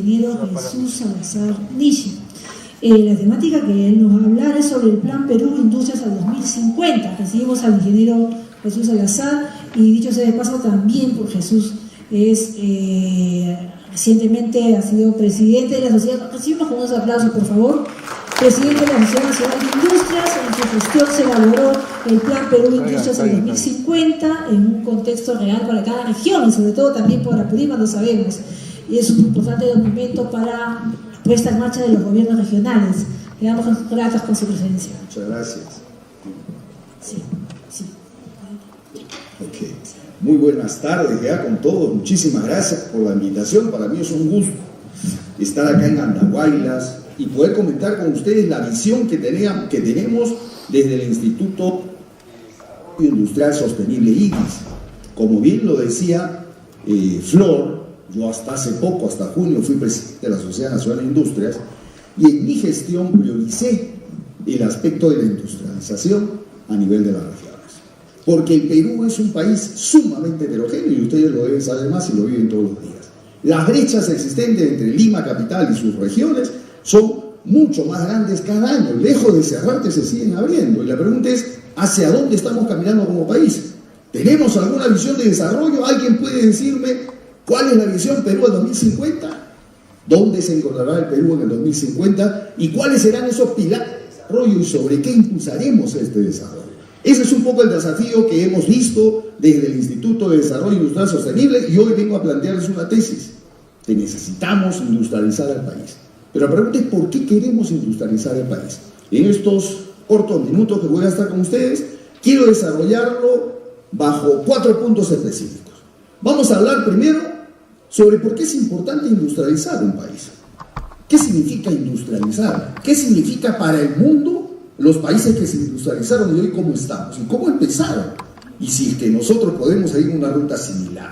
ingeniero Jesús Salazar Nishi. La temática que él nos va a hablar es sobre el Plan Perú Industrias al 2050. Recibimos al ingeniero Jesús Salazar y dicho sea de paso también por Jesús es recientemente ha sido presidente de la sociedad. Recibimos con unos aplausos, por favor. Presidente de la Sociedad Nacional de Industrias. En su gestión se elaboró el Plan Perú Industrias al 2050 en un contexto real para cada región y sobre todo también para Apurímac, lo sabemos. Y es un importante documento para la puesta en marcha de los gobiernos regionales. Quedamos gratos con su presencia. Muchas gracias. Sí. Okay. Muy buenas tardes ya con todos. Muchísimas gracias por la invitación. Para mí es un gusto estar acá en Andahuaylas y poder comentar con ustedes la visión que tenemos desde el Instituto Industrial Sostenible IDIS. Como bien lo decía Flor, yo hasta hace poco, hasta junio, fui presidente de la Sociedad Nacional de Industrias y en mi gestión prioricé el aspecto de la industrialización a nivel de las regiones. Porque el Perú es un país sumamente heterogéneo y ustedes lo deben saber más y lo viven todos los días. Las brechas existentes entre Lima capital y sus regiones son mucho más grandes cada año. Lejos de cerrarse se siguen abriendo. Y la pregunta es, ¿hacia dónde estamos caminando como país? ¿Tenemos alguna visión de desarrollo? ¿Alguien puede decirme cuál es la visión Perú al 2050? ¿Dónde se encontrará el Perú en el 2050? ¿Y cuáles serán esos pilares de desarrollo y sobre qué impulsaremos este desarrollo? Ese es un poco el desafío que hemos visto desde el Instituto de Desarrollo Industrial Sostenible y hoy vengo a plantearles una tesis, que necesitamos industrializar al país. Pero la pregunta es ¿por qué queremos industrializar el país? En estos cortos minutos que voy a estar con ustedes, quiero desarrollarlo bajo 4 puntos específicos. Vamos a hablar primero sobre por qué es importante industrializar un país. ¿Qué significa industrializar? ¿Qué significa para el mundo los países que se industrializaron y hoy cómo estamos? ¿Y cómo empezaron? Y si es que nosotros podemos seguir una ruta similar.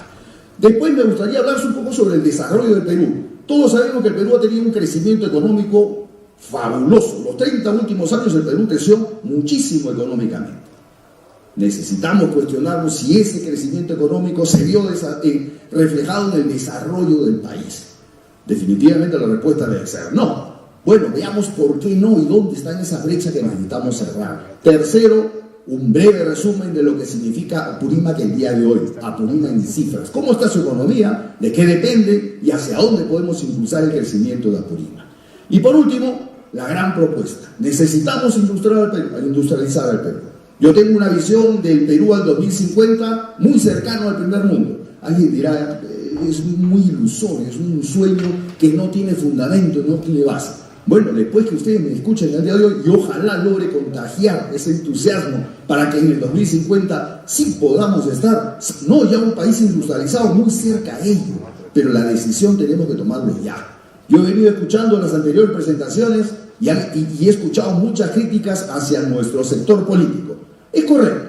Después me gustaría hablar un poco sobre el desarrollo del Perú. Todos sabemos que el Perú ha tenido un crecimiento económico fabuloso. Los 30 últimos años el Perú creció muchísimo económicamente. Necesitamos cuestionarnos si ese crecimiento económico se vio reflejado en el desarrollo del país. Definitivamente la respuesta debe ser no. Bueno, veamos por qué no y dónde está esa brecha que necesitamos cerrar. Tercero, un breve resumen de lo que significa Apurímac el día de hoy. Apurímac en cifras. ¿Cómo está su economía? ¿De qué depende? ¿Y hacia dónde podemos impulsar el crecimiento de Apurímac? Y por último, la gran propuesta. Necesitamos industrializar al Perú. Yo tengo una visión del Perú al 2050 muy cercano al primer mundo. Alguien dirá, es muy ilusorio, es un sueño que no tiene fundamento, no tiene base. Bueno, después que ustedes me escuchen el día de hoy, y ojalá logre contagiar ese entusiasmo para que en el 2050 sí podamos estar, no ya un país industrializado, muy cerca a ello, pero la decisión tenemos que tomarla ya. Yo he venido escuchando las anteriores presentaciones y he escuchado muchas críticas hacia nuestro sector político. Es correcto,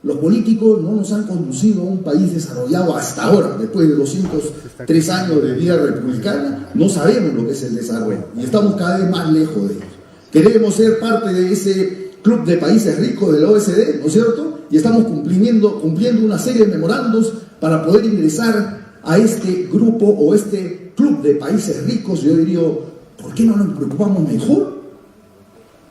los políticos no nos han conducido a un país desarrollado hasta ahora, después de 203 años de vida republicana, no sabemos lo que es el desarrollo y estamos cada vez más lejos de ello. Queremos ser parte de ese club de países ricos de la OECD, ¿no es cierto? Y estamos cumpliendo una serie de memorandos para poder ingresar a este grupo o este club de países ricos. Yo diría, ¿por qué no nos preocupamos mejor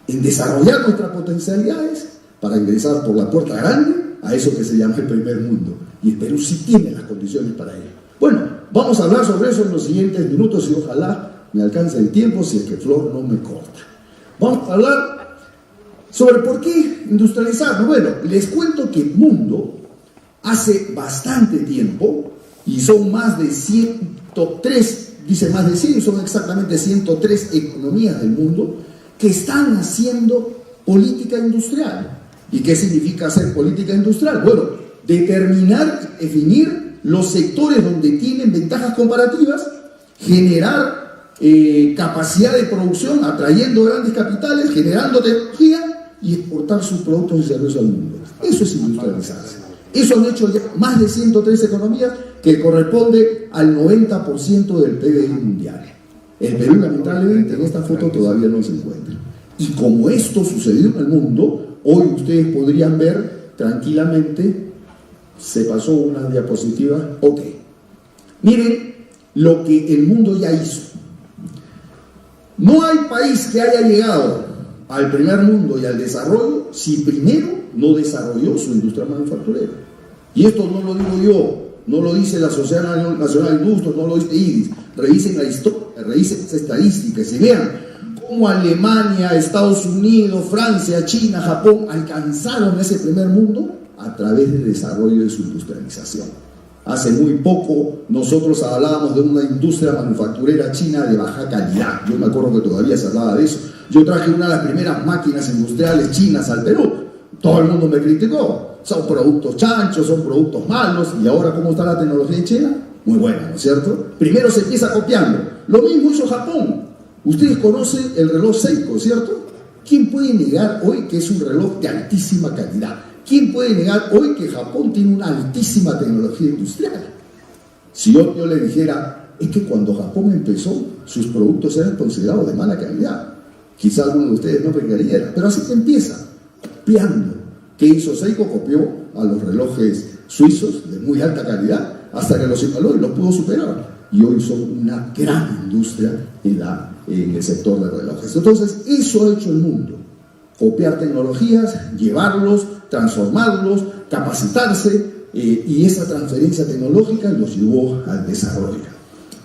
en desarrollar nuestras potencialidades para ingresar por la puerta grande a eso que se llama el primer mundo? Y el Perú sí tiene las condiciones para ello. Bueno, vamos a hablar sobre eso en los siguientes minutos y ojalá me alcance el tiempo si es que Flor no me corta. Vamos a hablar sobre por qué industrializar. Bueno, les cuento que el mundo hace bastante tiempo, y son más de 103, dice más de 100, son exactamente 103 economías del mundo que están haciendo política industrial. ¿Y qué significa hacer política industrial? Bueno, definir los sectores donde tienen ventajas comparativas, generar capacidad de producción, atrayendo grandes capitales, generando tecnología y exportar sus productos y servicios al mundo. Eso es industrializarse. Eso han hecho ya más de 103 economías que corresponde al 90% del PBI mundial. El Perú, lamentablemente, en esta foto todavía no se encuentra. Y como esto sucedió en el mundo, hoy ustedes podrían ver tranquilamente, se pasó una diapositiva, ok. Miren lo que el mundo ya hizo. No hay país que haya llegado al primer mundo y al desarrollo si primero no desarrolló su industria manufacturera. Y esto no lo digo yo, no lo dice la Sociedad Nacional de Industrias, no lo dice IDIS. Revisen la historia, revisen las estadísticas y vean cómo Alemania, Estados Unidos, Francia, China, Japón alcanzaron ese primer mundo a través del desarrollo de su industrialización. Hace muy poco nosotros hablábamos de una industria manufacturera china de baja calidad. Yo me acuerdo que todavía se hablaba de eso. Yo traje una de las primeras máquinas industriales chinas al Perú. Todo el mundo me criticó. Son productos chanchos, son productos malos. ¿Y ahora cómo está la tecnología china? Muy buena, ¿no es cierto? Primero se empieza copiando. Lo mismo hizo Japón. Ustedes conocen el reloj Seiko, ¿cierto? ¿Quién puede negar hoy que es un reloj de altísima calidad? ¿Quién puede negar hoy que Japón tiene una altísima tecnología industrial? Si yo le dijera, es que cuando Japón empezó, sus productos eran considerados de mala calidad. Quizá alguno de ustedes no me creyera, pero así se empieza, copiando. ¿Qué hizo Seiko? Copió a los relojes suizos de muy alta calidad hasta que los igualó y los pudo superar. Y hoy son una gran industria en el sector de relojes. Entonces, eso ha hecho el mundo. Copiar tecnologías, llevarlos, transformarlos, capacitarse, y esa transferencia tecnológica los llevó al desarrollo.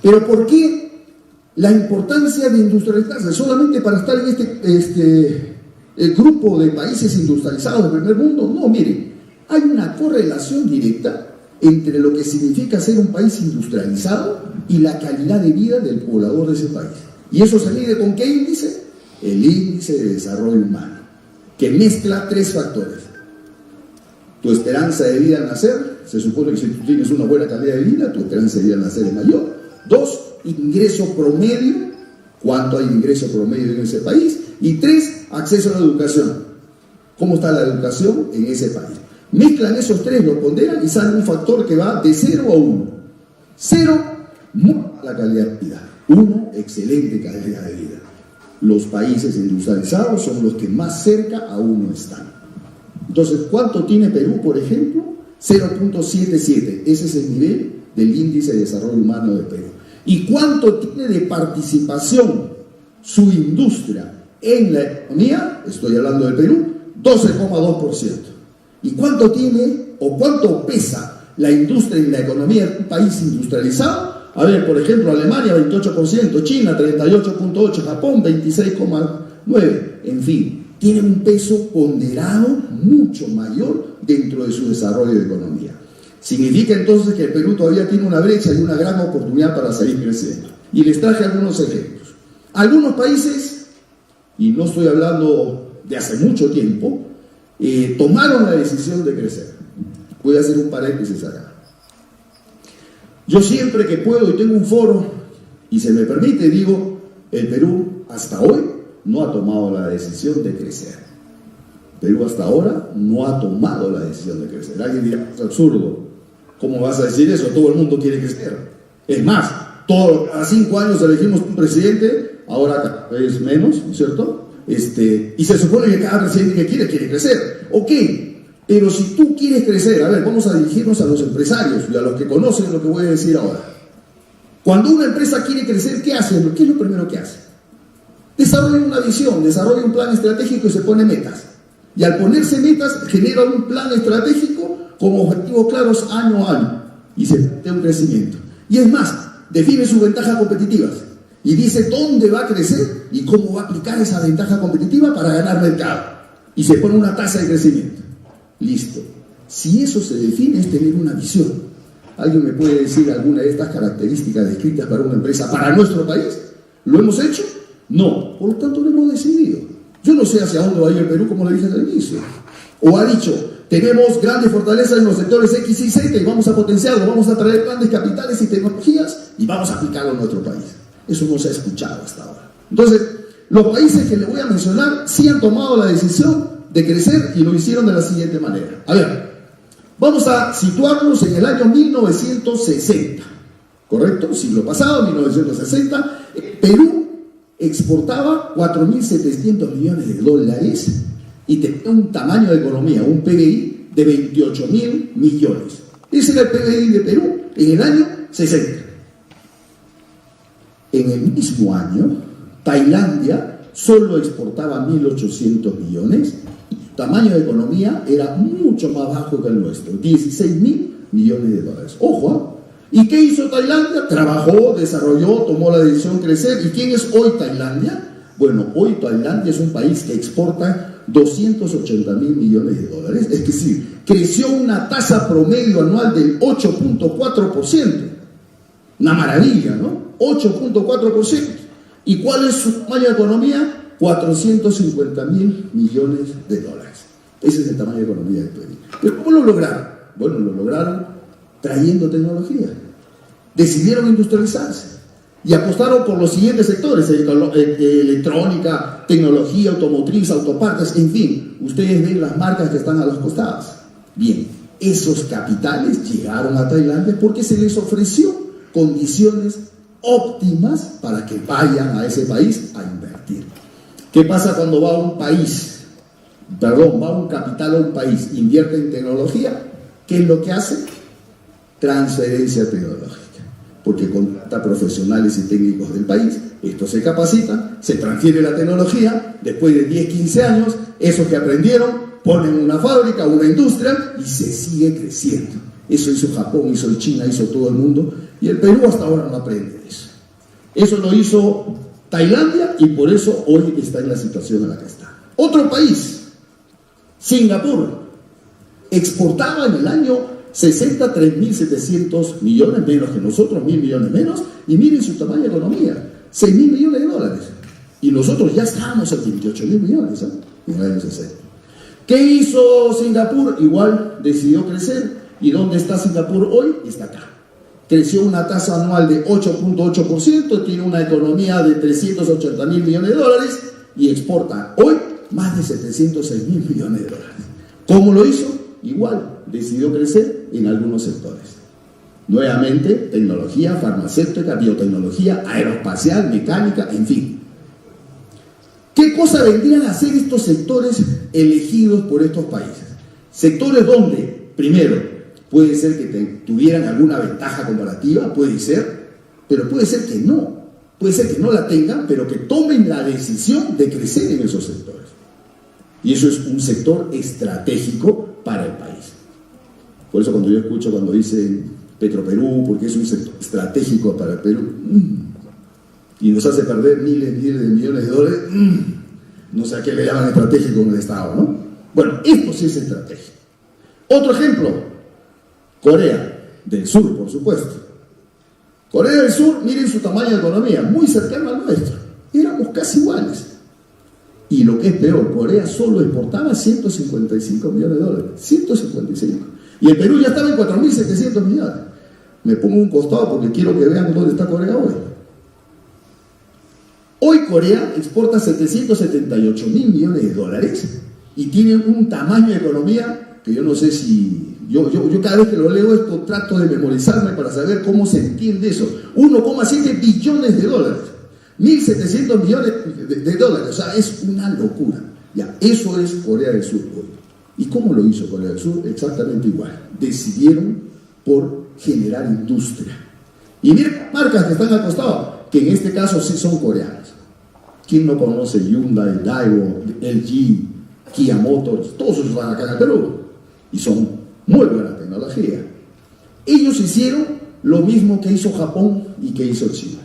Pero ¿por qué la importancia de industrializarse? Solamente para estar en el grupo de países industrializados del primer mundo. No, miren, hay una correlación directa entre lo que significa ser un país industrializado y la calidad de vida del poblador de ese país. ¿Y eso se mide con qué índice? El índice de desarrollo humano, que mezcla tres factores. Tu esperanza de vida al nacer, se supone que si tú tienes una buena calidad de vida, tu esperanza de vida al nacer es mayor. 2, ingreso promedio, cuánto hay de ingreso promedio en ese país. Y 3, acceso a la educación. ¿Cómo está la educación en ese país? Mezclan esos tres, lo ponderan y sale un factor que va de 0 a 1. 0, muy mala calidad de vida. 1, excelente calidad de vida. Los países industrializados son los que más cerca a 1 están. Entonces, ¿cuánto tiene Perú, por ejemplo? 0.77. Ese es el nivel del índice de desarrollo humano de Perú. ¿Y cuánto tiene de participación su industria en la economía? Estoy hablando del Perú, 12,2%. ¿Y cuánto tiene o cuánto pesa la industria en la economía de un país industrializado? A ver, por ejemplo, Alemania 28%, China 38,8%, Japón 26,9%, en fin, tiene un peso ponderado mucho mayor dentro de su desarrollo de economía. Significa entonces que el Perú todavía tiene una brecha y una gran oportunidad para seguir creciendo. Y les traje algunos ejemplos. Algunos países, y no estoy hablando de hace mucho tiempo, tomaron la decisión de crecer. Voy a hacer un paréntesis acá. Yo siempre que puedo y tengo un foro y se me permite, digo, el Perú hasta hoy no ha tomado la decisión de crecer. Perú hasta ahora no ha tomado la decisión de crecer. Alguien dirá, es absurdo. ¿Cómo vas a decir eso? Todo el mundo quiere crecer. Es más, cada 5 años elegimos un presidente, ahora cada vez menos, ¿no es cierto? Y se supone que cada presidente que quiere crecer. Ok, pero si tú quieres crecer, a ver, vamos a dirigirnos a los empresarios y a los que conocen lo que voy a decir ahora. Cuando una empresa quiere crecer, ¿qué hace? ¿Qué es lo primero que hace? Desarrolla una visión, desarrolla un plan estratégico y se pone metas. Y al ponerse metas, genera un plan estratégico con objetivos claros año a año. Y se plantea un crecimiento. Y es más, define sus ventajas competitivas. Y dice dónde va a crecer y cómo va a aplicar esa ventaja competitiva para ganar mercado. Y se pone una tasa de crecimiento. Listo. Si eso se define, es tener una visión. ¿Alguien me puede decir alguna de estas características descritas para una empresa para nuestro país? ¿Lo hemos hecho? No. Por lo tanto, lo hemos decidido. Yo no sé hacia dónde va a ir el Perú, como le dije al inicio. O ha dicho, tenemos grandes fortalezas en los sectores X y Z y vamos a potenciarlo, vamos a traer grandes capitales y tecnologías y vamos a aplicarlo en nuestro país. Eso no se ha escuchado hasta ahora. Entonces, los países que le voy a mencionar sí han tomado la decisión de crecer y lo hicieron de la siguiente manera. A ver, vamos a situarnos en el año 1960, ¿correcto? Siglo pasado, 1960, Perú exportaba 4.700 millones de dólares y tenía un tamaño de economía, un PBI de 28.000 millones. Ese era el PBI de Perú en el año 60. En el mismo año, Tailandia solo exportaba 1.800 millones, tamaño de economía era mucho más bajo que el nuestro, 16.000 millones de dólares. Ojo, ¿y qué hizo Tailandia? Trabajó, desarrolló, tomó la decisión de crecer. ¿Y quién es hoy Tailandia? Bueno, hoy Tailandia es un país que exporta 280.000 millones de dólares, es decir, creció una tasa promedio anual del 8.4%. Una maravilla, ¿no? 8.4%. ¿Y cuál es su tamaño de economía? 450.000 millones de dólares. Ese es el tamaño de economía del Perú. ¿Pero cómo lo lograron? Bueno, lo lograron trayendo tecnología. Decidieron industrializarse y apostaron por los siguientes sectores: electrónica, tecnología, automotriz, autopartes, en fin. Ustedes ven las marcas que están a los costados. Bien, esos capitales llegaron a Tailandia porque se les ofreció condiciones óptimas para que vayan a ese país a invertir. ¿Qué pasa cuando va un capital a un país, invierte en tecnología? ¿Qué es lo que hace? Transferencia tecnológica, porque contrata profesionales y técnicos del país, estos se capacitan, se transfiere la tecnología, después de 10, 15 años, esos que aprendieron ponen una fábrica, una industria y se sigue creciendo. Eso hizo Japón, hizo China, hizo todo el mundo, y el Perú hasta ahora no aprende de eso. Eso lo hizo Tailandia y por eso hoy está en la situación en la que está. Otro país, Singapur, exportaba en el año 63.700 millones, menos que nosotros, 1.000 millones menos, y miren su tamaño de economía, 6.000 millones de dólares. Y nosotros ya estábamos en 28.000 millones en el año 60. ¿Qué hizo Singapur? Igual decidió crecer. ¿Y dónde está Singapur hoy? Está acá. Creció una tasa anual de 8.8%, tiene una economía de 380.000 millones de dólares y exporta hoy más de 706.000 millones de dólares. ¿Cómo lo hizo? Igual, decidió crecer en algunos sectores. Nuevamente, tecnología, farmacéutica, biotecnología, aeroespacial, mecánica, en fin. ¿Qué cosa vendrían a hacer estos sectores elegidos por estos países? Sectores donde, primero, puede ser que tuvieran alguna ventaja comparativa, puede ser, pero puede ser que no. Puede ser que no la tengan, pero que tomen la decisión de crecer en esos sectores. Y eso es un sector estratégico para el país. Por eso cuando yo escucho cuando dicen Petroperú, porque es un sector estratégico para el Perú, y nos hace perder miles de millones de dólares, no sé a qué le llaman estratégico en el Estado, ¿no? Bueno, esto sí es estratégico. Otro ejemplo, Corea del Sur, por supuesto. Corea del Sur, miren su tamaño de economía, muy cercano al nuestro. Éramos casi iguales. Y lo que es peor, Corea solo exportaba 155 millones de dólares. 155. Y el Perú ya estaba en 4.700 millones. Me pongo un costado porque quiero que vean dónde está Corea hoy. Hoy Corea exporta 778.000 millones de dólares y tiene un tamaño de economía que yo no sé si... Yo cada vez que lo leo esto trato de memorizarme para saber cómo se entiende eso. 1,7 billones de dólares. 1.700 millones de dólares. O sea, es una locura. Ya, eso es Corea del Sur hoy. ¿Y cómo lo hizo Corea del Sur? Exactamente igual. Decidieron por generar industria. Y miren marcas que están al costado, que en este caso sí son coreanas. ¿Quién no conoce Hyundai, Daewoo, LG, Kia Motors? Todos esos van acá en el Perú. Y son muy buena tecnología. Ellos hicieron lo mismo que hizo Japón y que hizo China.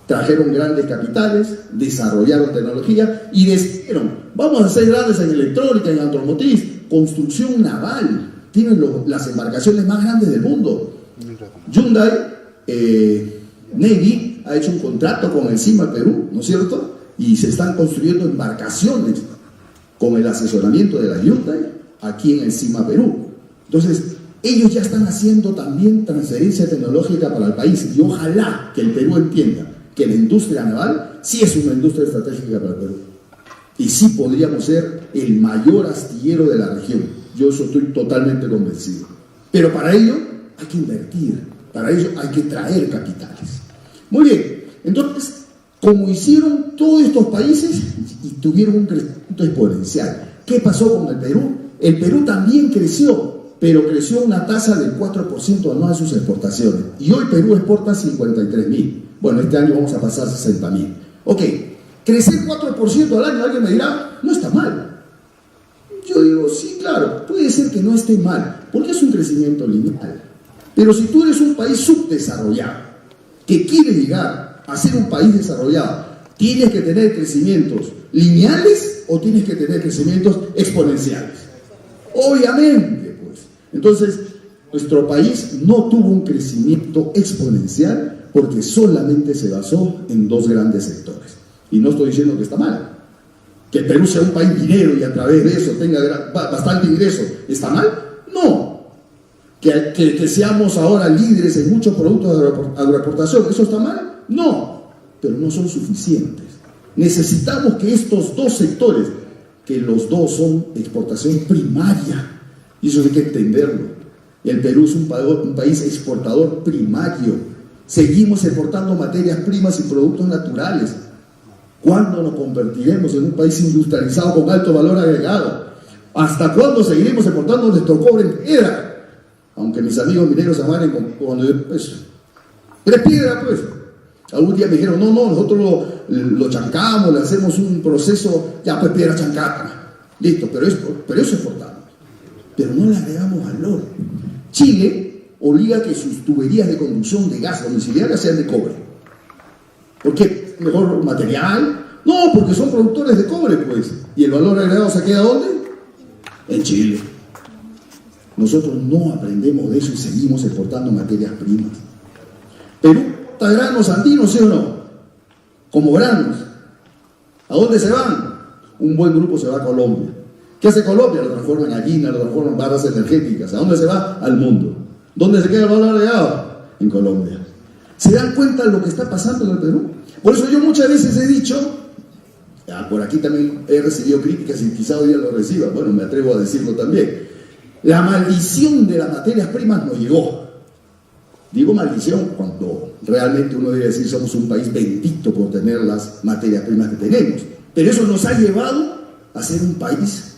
Trajeron grandes capitales, desarrollaron tecnología y decidieron, vamos a ser grandes en electrónica, en automotriz, construcción naval. Tienen las embarcaciones más grandes del mundo. Hyundai Navy ha hecho un contrato con el CIMA Perú, ¿no es cierto? Y se están construyendo embarcaciones con el asesoramiento de la Hyundai aquí en el CIMA Perú. Entonces, ellos ya están haciendo también transferencia tecnológica para el país y ojalá que el Perú entienda que la industria naval sí es una industria estratégica para el Perú y sí podríamos ser el mayor astillero de la región. Yo eso estoy totalmente convencido. Pero para ello hay que invertir, para ello hay que traer capitales. Muy bien, entonces, como hicieron todos estos países y tuvieron un crecimiento exponencial, ¿qué pasó con el Perú? El Perú también creció, pero creció una tasa del 4% anual de sus exportaciones. Y hoy Perú exporta 53.000. Bueno, este año vamos a pasar 60.000. Ok, Crecer 4% al año, alguien me dirá, no está mal. Yo digo, sí, claro, puede ser que no esté mal, porque es un crecimiento lineal. Pero si tú eres un país subdesarrollado, que quiere llegar a ser un país desarrollado, ¿tienes que tener crecimientos lineales o tienes que tener crecimientos exponenciales? Obviamente, pues. Entonces, nuestro país no tuvo un crecimiento exponencial porque solamente se basó en dos grandes sectores. Y no estoy diciendo que está mal. Que el Perú sea un país minero y a través de eso tenga bastante ingreso, ¿está mal? No. Que seamos ahora líderes en muchos productos de agroexportación, ¿eso está mal? No. Pero no son suficientes. Necesitamos que estos dos sectores, que los dos son exportación primaria, y eso hay que entenderlo. El Perú es un país exportador primario. Seguimos exportando materias primas y productos naturales. ¿Cuándo nos convertiremos en un país industrializado con alto valor agregado? ¿Hasta cuándo seguiremos exportando nuestro cobre en piedra? Aunque mis amigos mineros se amarren cuando yo, pues, pero es piedra, pues. Algún día me dijeron, no, nosotros lo chancamos, le hacemos un proceso, ya pues piedra chancada. Listo, pero eso exportamos. Pero no le agregamos valor. Chile obliga a que sus tuberías de conducción de gas domiciliaria sean de cobre. ¿Por qué? ¿Mejor material? No, porque son productores de cobre, pues. ¿Y el valor agregado se queda dónde? En Chile. Nosotros no aprendemos de eso y seguimos exportando materias primas. Perú exporta granos andinos, ¿sí o no? Como granos. ¿A dónde se van? Un buen grupo se va a Colombia. ¿Qué hace Colombia? Lo transforma en harina, lo transforma en barras energéticas. ¿A dónde se va? Al mundo. ¿Dónde se queda el valor agregado? En Colombia. ¿Se dan cuenta de lo que está pasando en el Perú? Por eso yo muchas veces he dicho, por aquí también he recibido críticas y quizá hoy día lo reciba, bueno, me atrevo a decirlo también, la maldición de las materias primas nos llegó. Digo maldición cuando realmente uno debe decir somos un país bendito por tener las materias primas que tenemos, pero eso nos ha llevado a ser un país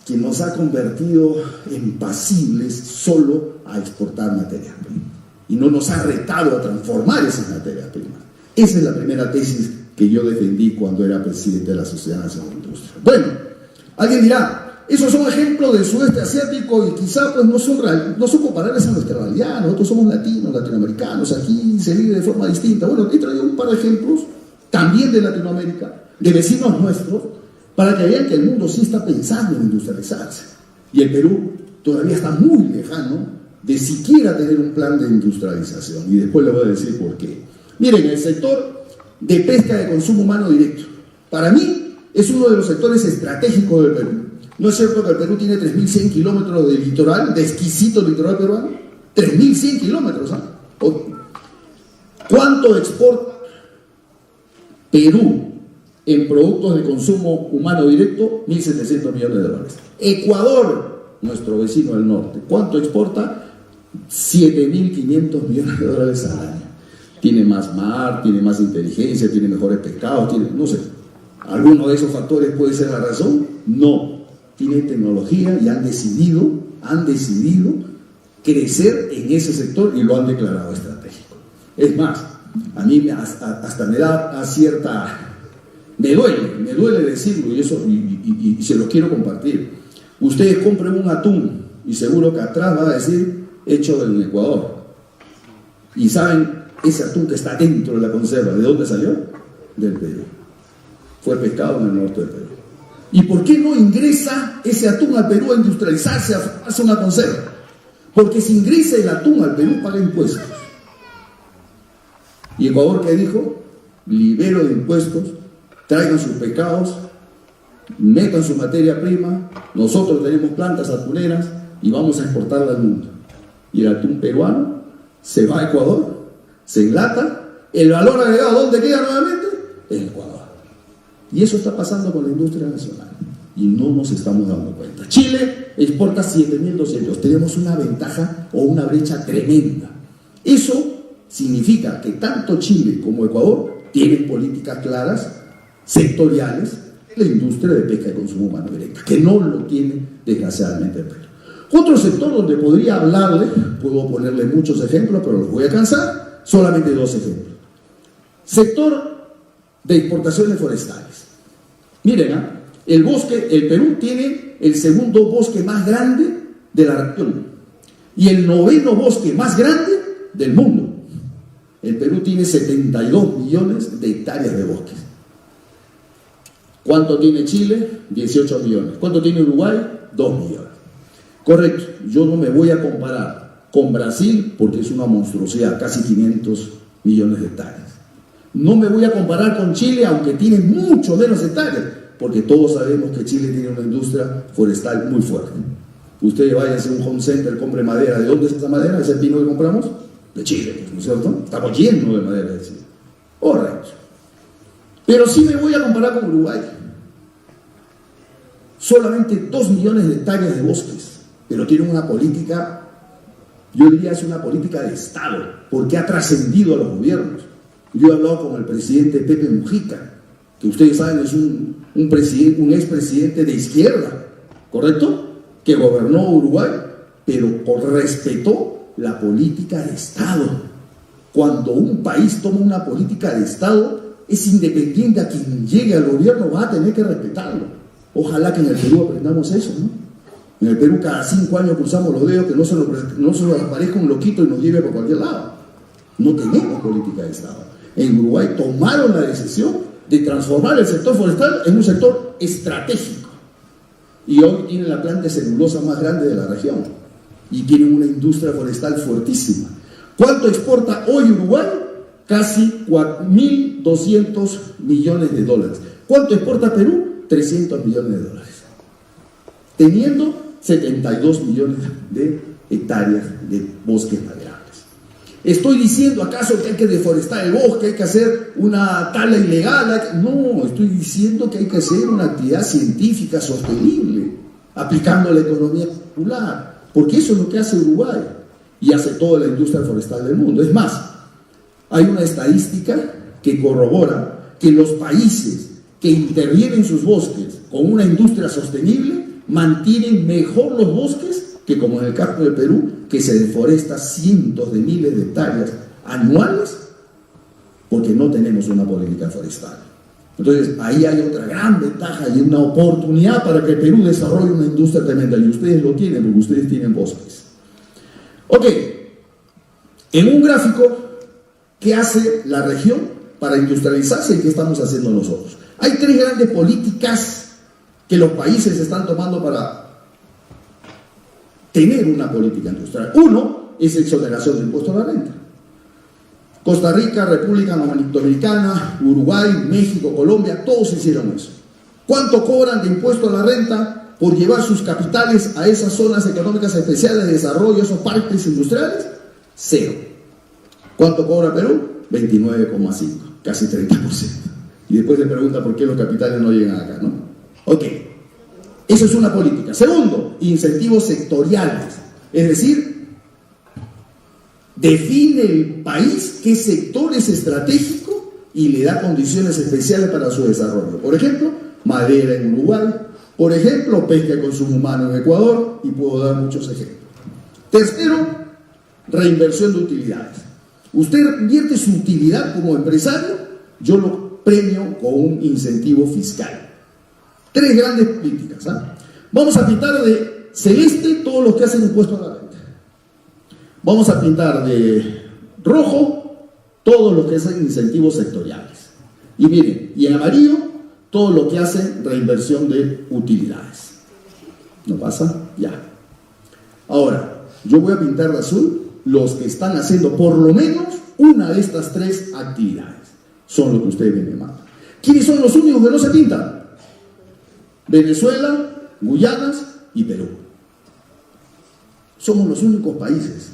que nos ha convertido en pasibles solo a exportar materias primas. Y no nos ha retado a transformar esas materias primas. Esa es la primera tesis que yo defendí cuando era presidente de la Sociedad Nacional de Industria. Bueno, alguien dirá, esos son ejemplos del sudeste asiático y quizá pues no son comparables a nuestra realidad. Nosotros somos latinos, latinoamericanos, aquí se vive de forma distinta. Bueno, he traído un par de ejemplos también de Latinoamérica, de vecinos nuestros, para que vean que el mundo sí está pensando en industrializarse. Y el Perú todavía está muy lejano de siquiera tener un plan de industrialización. Y después le voy a decir por qué. Miren, el sector de pesca de consumo humano directo, para mí, es uno de los sectores estratégicos del Perú. ¿No es cierto que el Perú tiene 3.100 kilómetros de litoral, de exquisito litoral peruano? 3.100 kilómetros, ¿ah? ¿Cuánto exporta Perú en productos de consumo humano directo? 1.700 millones de dólares. Ecuador, nuestro vecino del norte, ¿cuánto exporta? 7.500 millones de dólares al año. Tiene más mar, tiene más inteligencia, tiene mejores pescados, no sé. ¿Alguno de esos factores puede ser la razón? No. Tienen tecnología y han decidido crecer en ese sector y lo han declarado estratégico. Es más, a mí hasta me da cierta... Me duele decirlo y se lo quiero compartir. Ustedes compren un atún y seguro que atrás va a decir hecho en Ecuador. Y saben, ese atún que está dentro de la conserva, ¿de dónde salió? Del Perú. Fue pescado en el norte del Perú. ¿Y por qué no ingresa ese atún al Perú a industrializarse, a hacer una conserva? Porque si ingresa el atún al Perú, paga impuestos. ¿Y Ecuador qué dijo? Libero de impuestos, traigan sus pescados, metan su materia prima, nosotros tenemos plantas atuneras y vamos a exportarla al mundo. Y el atún peruano se va a Ecuador, se enlata, el valor agregado, ¿dónde queda nuevamente? En Ecuador. Y eso está pasando con la industria nacional y no nos estamos dando cuenta. Chile exporta 7.200, tenemos una ventaja o una brecha tremenda. Eso significa que tanto Chile como Ecuador tienen políticas claras, sectoriales, en la industria de pesca de consumo humano directa, que no lo tiene desgraciadamente el Perú. Otro sector donde podría hablarle, puedo ponerle muchos ejemplos, pero los voy a cansar, solamente dos ejemplos. Sector de exportaciones forestales. Miren, el Perú tiene el segundo bosque más grande de la región y el noveno bosque más grande del mundo. El Perú tiene 72 millones de hectáreas de bosques. ¿Cuánto tiene Chile? 18 millones. ¿Cuánto tiene Uruguay? 2 millones. Correcto, yo no me voy a comparar con Brasil porque es una monstruosidad, casi 500 millones de hectáreas. No me voy a comparar con Chile, aunque tiene mucho menos hectáreas, porque todos sabemos que Chile tiene una industria forestal muy fuerte. Ustedes vayan a hacer un home center, compre madera. ¿De dónde es esa madera? ¿Ese pino que compramos? De Chile, ¿no es cierto? Estamos llenos de madera de Chile. Correcto. Pero sí me voy a comparar con Uruguay. Solamente 2 millones de hectáreas de bosques, pero tiene una política, yo diría es una política de Estado, porque ha trascendido a los gobiernos. Yo he hablado con el presidente Pepe Mujica, que ustedes saben es un expresidente de izquierda, ¿correcto? Que gobernó Uruguay, pero respetó la política de Estado. Cuando un país toma una política de Estado, es independiente a quien llegue al gobierno, va a tener que respetarlo. Ojalá que en el Perú aprendamos eso, ¿no? En el Perú cada 5 años cruzamos los dedos, que no se nos aparezca un loquito y nos lleve por cualquier lado. No tenemos política de Estado. En Uruguay tomaron la decisión de transformar el sector forestal en un sector estratégico. Y hoy tienen la planta de celulosa más grande de la región. Y tienen una industria forestal fuertísima. ¿Cuánto exporta hoy Uruguay? Casi 1.200 millones de dólares. ¿Cuánto exporta Perú? 300 millones de dólares. Teniendo 72 millones de hectáreas de bosques maderables. ¿Estoy diciendo acaso que hay que deforestar el bosque, hay que hacer una tala ilegal? No, estoy diciendo que hay que hacer una actividad científica sostenible, aplicando la economía circular, porque eso es lo que hace Uruguay y hace toda la industria forestal del mundo. Es más, hay una estadística que corrobora que los países que intervienen sus bosques con una industria sostenible mantienen mejor los bosques que, como en el caso de Perú, que se deforesta cientos de miles de hectáreas anuales porque no tenemos una política forestal. Entonces ahí hay otra gran ventaja y una oportunidad para que Perú desarrolle una industria tremenda, y ustedes lo tienen porque ustedes tienen bosques. Ok, en un gráfico, ¿qué hace la región para industrializarse y qué estamos haciendo nosotros? Hay 3 grandes políticas que los países están tomando para tener una política industrial. Uno es exoneración de impuestos a la renta. Costa Rica, República Dominicana, Uruguay, México, Colombia, todos hicieron eso. ¿Cuánto cobran de impuesto a la renta por llevar sus capitales a esas zonas económicas especiales de desarrollo, esos parques industriales? 0. ¿Cuánto cobra Perú? 29,5, casi 30%. Y después se pregunta por qué los capitales no llegan acá, ¿no? Ok, eso es una política. Segundo, incentivos sectoriales. Es decir, define el país qué sector es estratégico y le da condiciones especiales para su desarrollo. Por ejemplo, madera en Uruguay. Por ejemplo, pesca de consumo humano en Ecuador. Y puedo dar muchos ejemplos. Tercero, reinversión de utilidades. Usted invierte su utilidad como empresario, yo lo premio con un incentivo fiscal. 3 grandes políticas. Vamos a pintar de celeste todos los que hacen impuestos a la renta. Vamos a pintar de rojo todos los que hacen incentivos sectoriales. Y miren, y en amarillo todo lo que hacen reinversión de utilidades. ¿No pasa? Ya. Ahora, yo voy a pintar de azul los que están haciendo por lo menos una de estas 3 actividades. Son lo que ustedes ven en el mapa. ¿Quiénes son los únicos que no se pintan? Venezuela, Guyanas y Perú. Somos los únicos países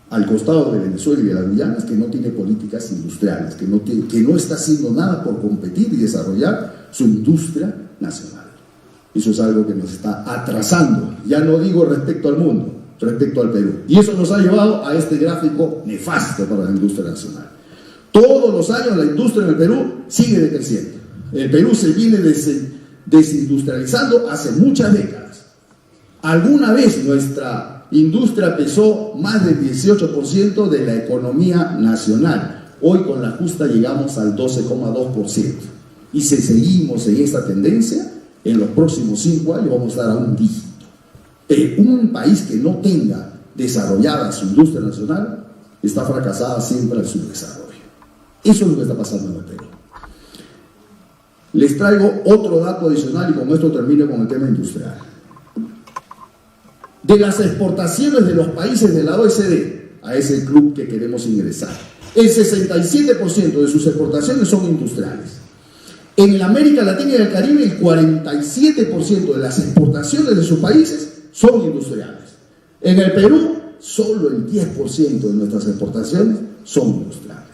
al costado de Venezuela y de las Guyanas que no tiene políticas industriales, que no está haciendo nada por competir y desarrollar su industria nacional. Eso es algo que nos está atrasando, ya no digo respecto al mundo, respecto al Perú. Y eso nos ha llevado a este gráfico nefasto para la industria nacional. Todos los años la industria en el Perú sigue decreciendo. El Perú se viene desindustrializando hace muchas décadas. Alguna vez nuestra industria pesó más del 18% de la economía nacional. Hoy con la justa llegamos al 12,2%. Y si seguimos en esta tendencia, en los próximos 5 años vamos a estar a un dígito. Un país que no tenga desarrollada su industria nacional está fracasada siempre en su desarrollo. Eso es lo que está pasando en el Perú. Les traigo otro dato adicional y con esto termino con el tema industrial. De las exportaciones de los países de la OECD, a ese club que queremos ingresar, el 67% de sus exportaciones son industriales. En la América Latina y el Caribe, el 47% de las exportaciones de sus países son industriales. En el Perú, solo el 10% de nuestras exportaciones son industriales.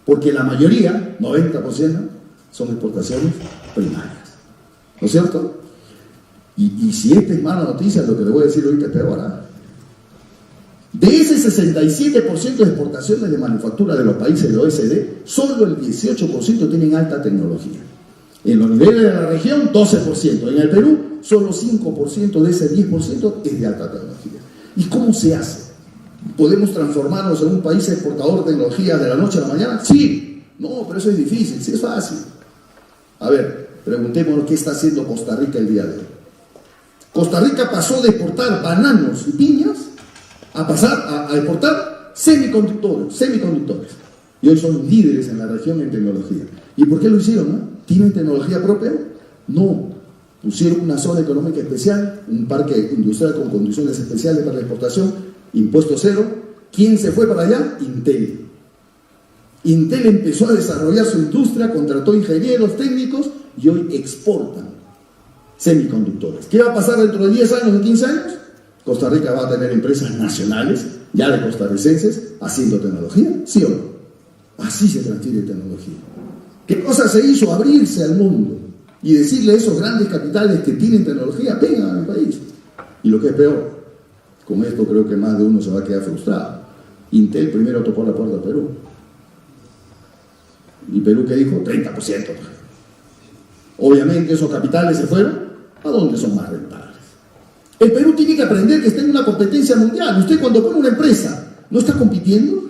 Porque la mayoría, 90%, son exportaciones primarias. ¿No es cierto? Y si esta es mala noticia, lo que le voy a decir ahorita es peor. De ese 67% de exportaciones de manufactura de los países de la OECD, solo el 18% tienen alta tecnología. En los niveles de la región, 12%. En el Perú, solo 5% de ese 10% es de alta tecnología. ¿Y cómo se hace? ¿Podemos transformarnos en un país exportador de tecnología de la noche a la mañana? Sí. No, pero eso es difícil, sí es fácil. A ver, preguntémonos qué está haciendo Costa Rica el día de hoy. Costa Rica pasó de exportar bananos y piñas a pasar a exportar semiconductores. Y hoy son líderes en la región en tecnología. ¿Y por qué lo hicieron? ¿Tienen tecnología propia? No. Pusieron una zona económica especial, un parque industrial con condiciones especiales para la exportación, impuesto cero. ¿Quién se fue para allá? Intel. Intel empezó a desarrollar su industria, contrató ingenieros técnicos y hoy exportan semiconductores. ¿Qué va a pasar dentro de 10 años, de 15 años? Costa Rica va a tener empresas nacionales, ya de costarricenses, haciendo tecnología, ¿sí o no? Así se transfiere tecnología. ¿Qué cosa se hizo? Abrirse al mundo y decirle a esos grandes capitales que tienen tecnología, vengan a mi país. Y lo que es peor, con esto creo que más de uno se va a quedar frustrado. Intel primero tocó la puerta a Perú. ¿Y Perú qué dijo? 30%. Obviamente esos capitales se fueron a donde son más rentables. El Perú tiene que aprender que está en una competencia mundial. Usted cuando pone una empresa, ¿no está compitiendo?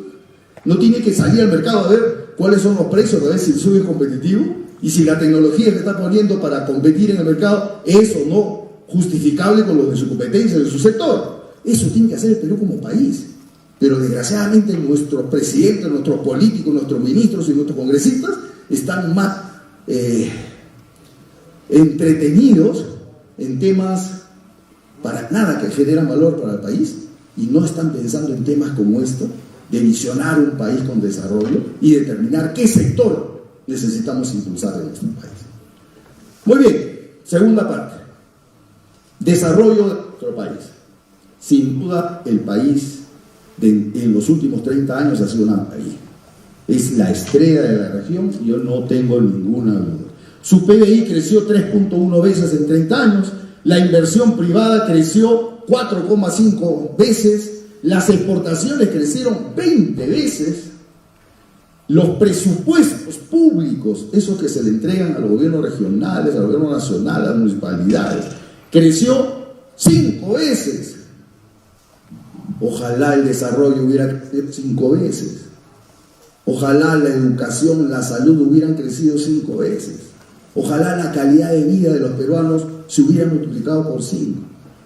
¿No tiene que salir al mercado a ver cuáles son los precios, a ver si sube competitivo? Y si la tecnología que está poniendo para competir en el mercado es o no justificable con los de su competencia, de su sector. Eso tiene que hacer el Perú como país. Pero desgraciadamente nuestros presidentes, nuestros políticos, nuestros ministros y nuestros congresistas están más entretenidos en temas para nada que generan valor para el país y no están pensando en temas como esto, de visionar un país con desarrollo y determinar qué sector necesitamos impulsar en nuestro país. Muy bien, segunda parte. Desarrollo de nuestro país. Sin duda, el país en los últimos 30 años ha sido una maravilla. Es la estrella de la región y yo no tengo ninguna duda. Su PBI creció 3.1 veces en 30 años, la inversión privada creció 4,5 veces, las exportaciones crecieron 20 veces, los presupuestos públicos, esos que se le entregan a los gobiernos regionales, al gobierno nacional, a las municipalidades, creció 5 veces. Ojalá el desarrollo hubiera crecido 5 veces. Ojalá la educación, la salud hubieran crecido 5 veces. Ojalá la calidad de vida de los peruanos se hubiera multiplicado por 5.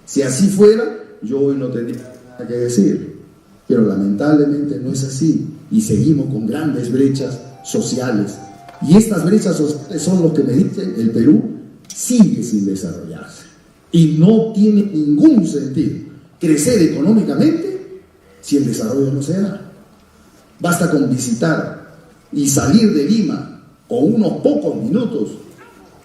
Si así fuera, yo hoy no tendría nada que decir. Pero lamentablemente no es así. Y seguimos con grandes brechas sociales. Y estas brechas sociales son los que me dicen el Perú sigue sin desarrollarse. Y no tiene ningún sentido crecer económicamente si el desarrollo no se da. Basta con visitar y salir de Lima con unos pocos minutos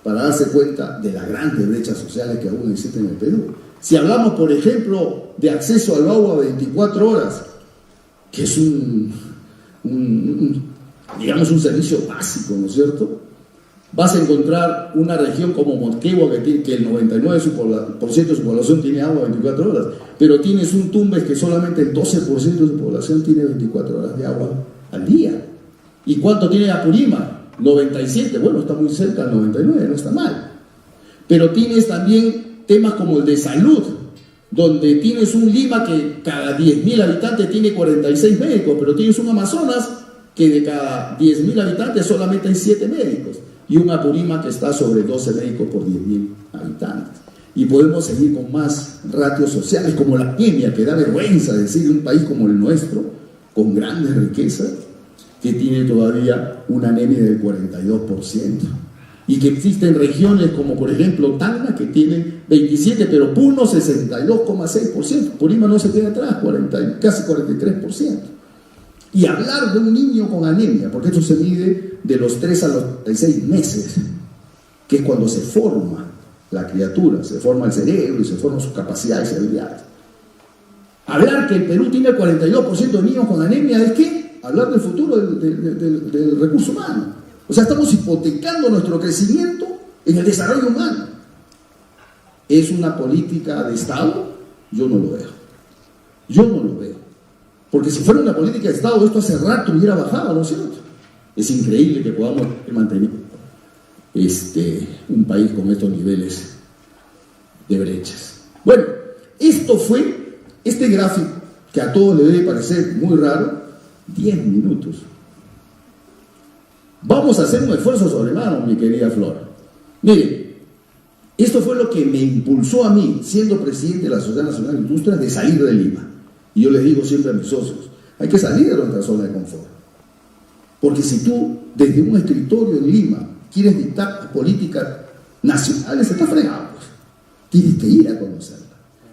para darse cuenta de las grandes brechas sociales que aún existen en el Perú. Si hablamos, por ejemplo, de acceso al agua 24 horas, que es digamos un servicio básico, ¿no es cierto? Vas a encontrar una región como Moquegua que el 99% de su población tiene agua 24 horas, pero tienes un Tumbes que solamente el 12% de su población tiene 24 horas de agua al día. ¿Y cuánto tiene Apurímac? 97, bueno, está muy cerca del 99, no está mal. Pero tienes también temas como el de salud, donde tienes un Lima que cada 10.000 habitantes tiene 46 médicos, pero tienes un Amazonas que de cada 10.000 habitantes solamente hay 7 médicos, y un Apurímac que está sobre 12 médicos por 10.000 habitantes. Y podemos seguir con más ratios sociales, como la anemia, que da vergüenza decir un país como el nuestro, con grandes riquezas, que tiene todavía una anemia del 42%. Y que existen regiones como por ejemplo Tacna, que tienen 27, pero Puno 62,6%. Purímac no se queda atrás, casi 43%. Y hablar de un niño con anemia, porque esto se mide de los 3 a los 6 meses, que es cuando se forma la criatura, se forma el cerebro y se forman sus capacidades y habilidades. Hablar que el Perú tiene el 42% de niños con anemia es ¿qué? Hablar del futuro del recurso humano. O sea, estamos hipotecando nuestro crecimiento en el desarrollo humano. ¿Es una política de Estado? Yo no lo veo. Yo no lo veo. Porque si fuera una política de Estado, esto hace rato hubiera bajado, ¿no es cierto? Es increíble que podamos mantener un país con estos niveles de brechas. Bueno, esto fue, este gráfico, que a todos les debe parecer muy raro, 10 minutos. Vamos a hacer un esfuerzo sobrehumano, mi querida Flora. Miren, esto fue lo que me impulsó a mí, siendo presidente de la Sociedad Nacional de Industrias, de salir de Lima. Y yo les digo siempre a mis socios, hay que salir de nuestra zona de confort. Porque si tú, desde un escritorio en Lima, quieres dictar políticas nacionales, está fregado, pues. Tienes que ir a conocerla.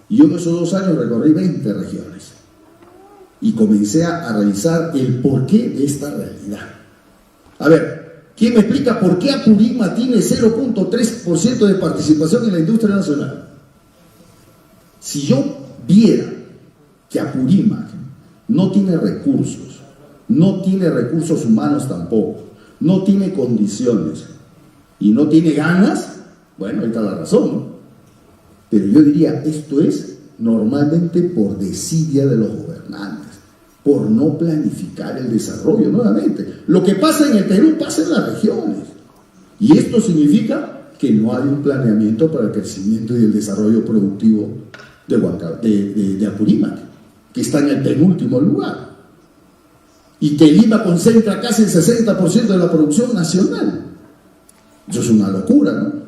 Y yo en esos 2 años recorrí 20 regiones. Y comencé a revisar el porqué de esta realidad. A ver, ¿quién me explica por qué Apurímac tiene 0.3% de participación en la industria nacional? Si yo viera que Apurímac no tiene recursos humanos tampoco, no tiene condiciones y no tiene ganas, bueno, ahí está la razón, ¿no? Pero yo diría, esto es normalmente por desidia de los gobernantes, por no planificar el desarrollo nuevamente. Lo que pasa en el Perú pasa en las regiones. Y esto significa que no hay un planeamiento para el crecimiento y el desarrollo productivo de Apurímac, que está en el penúltimo lugar. Y que Lima concentra casi el 60% de la producción nacional. Eso es una locura, ¿no?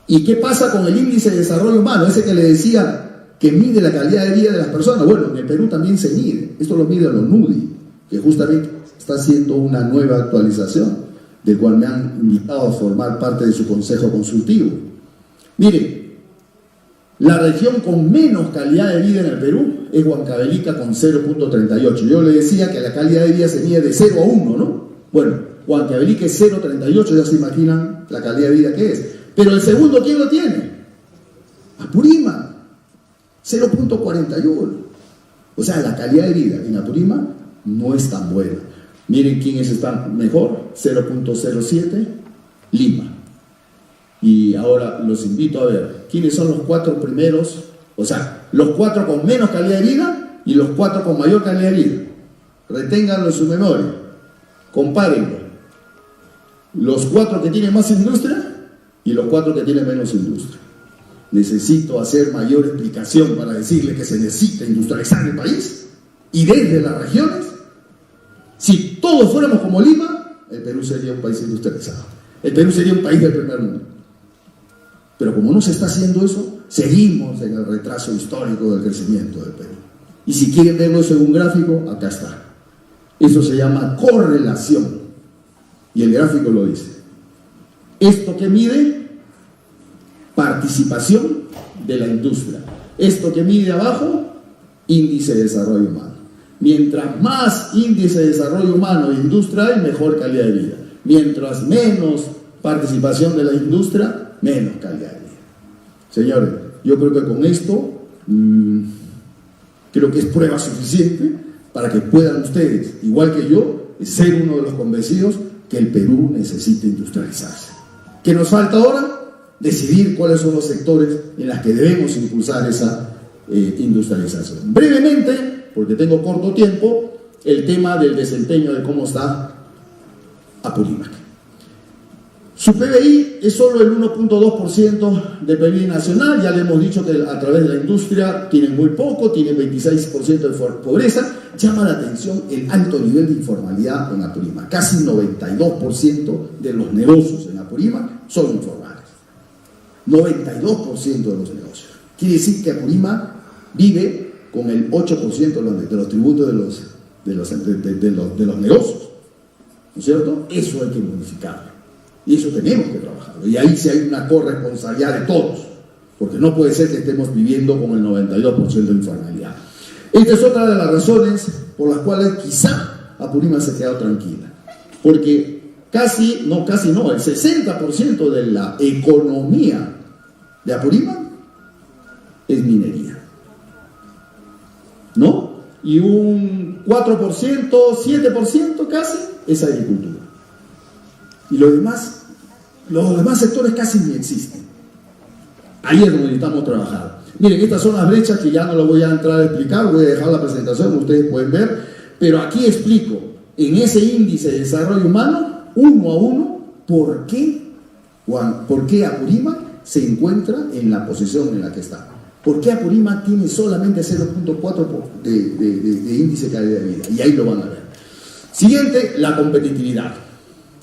¿Y qué pasa con el índice de desarrollo humano? Ese que le decía que mide la calidad de vida de las personas. Bueno, en el Perú también se mide. Esto lo mide los NUDI, que justamente está haciendo una nueva actualización, del cual me han invitado a formar parte de su consejo consultivo. Miren, la región con menos calidad de vida en el Perú es Huancavelica, con 0.38. Yo le decía que la calidad de vida se mide de 0 a 1, ¿no? Bueno, Huancavelica es 0.38, ya se imaginan la calidad de vida que es. Pero el segundo, ¿quién lo tiene? Apurímac, 0.41. O sea, la calidad de vida en Apurímac no es tan buena. Miren quiénes están mejor, 0.07, Lima. Y ahora los invito a ver quiénes son los 4 primeros, o sea, los 4 con menos calidad de vida y los 4 con mayor calidad de vida. Reténganlo en su memoria, compárenlo. Los 4 que tienen más industria y los 4 que tienen menos industria. Necesito hacer mayor explicación para decirle que se necesita industrializar el país, y desde las regiones. Si todos fuéramos como Lima, el Perú sería un país industrializado. El Perú sería un país del primer mundo. Pero como no se está haciendo eso, seguimos en el retraso histórico del crecimiento del Perú. Y si quieren verlo eso en un gráfico, acá está. Eso se llama correlación. Y el gráfico lo dice. Esto que mide, participación de la industria. Esto que mide abajo, índice de desarrollo humano. Mientras más índice de desarrollo humano e industria hay, mejor calidad de vida. Mientras menos participación de la industria, menos calidad de vida. Señores, yo creo que con esto creo que es prueba suficiente para que puedan ustedes, igual que yo, ser uno de los convencidos que el Perú necesita industrializarse. ¿Qué nos falta ahora? Decidir cuáles son los sectores en los que debemos impulsar esa industrialización. Brevemente, porque tengo corto tiempo, el tema del desempeño de cómo está Apurímac. Su PBI es solo el 1.2% del PBI nacional. Ya le hemos dicho que a través de la industria tienen muy poco, tienen 26% de pobreza. Llama la atención el alto nivel de informalidad en Apurímac. Casi 92% de los negocios en Apurímac son informales. 92% de los negocios. Quiere decir que Apurímac vive con el 8% de los tributos de los negocios. ¿No es cierto? Eso hay que modificarlo. Y eso tenemos que trabajarlo. Y ahí sí hay una corresponsabilidad de todos. Porque no puede ser que estemos viviendo con el 92% de informalidad. Esta es otra de las razones por las cuales quizá Apurímac se ha quedado tranquila. Porque el 60% de la economía de Apurímac es minería. ¿No? Y un 4%, 7% casi es agricultura. Y los demás sectores casi ni existen. Ahí es donde necesitamos trabajar. Miren, estas son las brechas que ya no lo voy a entrar a explicar, voy a dejar la presentación, ustedes pueden ver, pero aquí explico, en ese índice de desarrollo humano, uno a uno, por qué Apurímac se encuentra en la posición en la que está. ¿Por qué Apurímac tiene solamente 0.4 de índice de calidad de vida? Y ahí lo van a ver. Siguiente, la competitividad.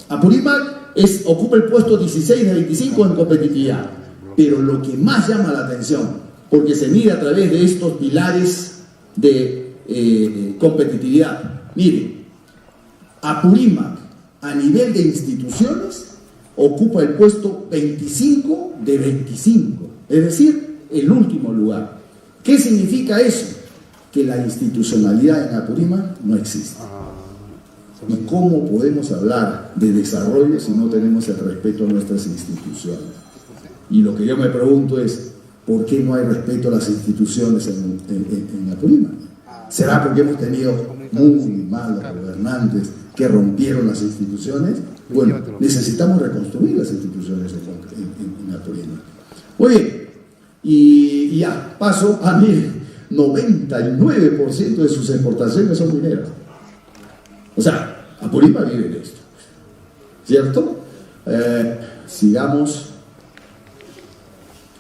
Apurímac ocupa el puesto 16 de 25 en competitividad, pero lo que más llama la atención, porque se mide a través de estos pilares de competitividad. Miren, Apurímac a nivel de instituciones ocupa el puesto 25 de 25, es decir, el último lugar. ¿Qué significa eso? Que la institucionalidad en Apurímac no existe. ¿Y cómo podemos hablar de desarrollo si no tenemos el respeto a nuestras instituciones? Y lo que yo me pregunto es, ¿por qué no hay respeto a las instituciones en Apurímac? ¿Será porque hemos tenido muy malos gobernantes que rompieron las instituciones? Bueno, necesitamos reconstruir las instituciones en Apurímac. Muy bien, y ya, paso a mí, 99% de sus exportaciones son mineras. O sea, Apurímac vive de esto, ¿cierto? Sigamos.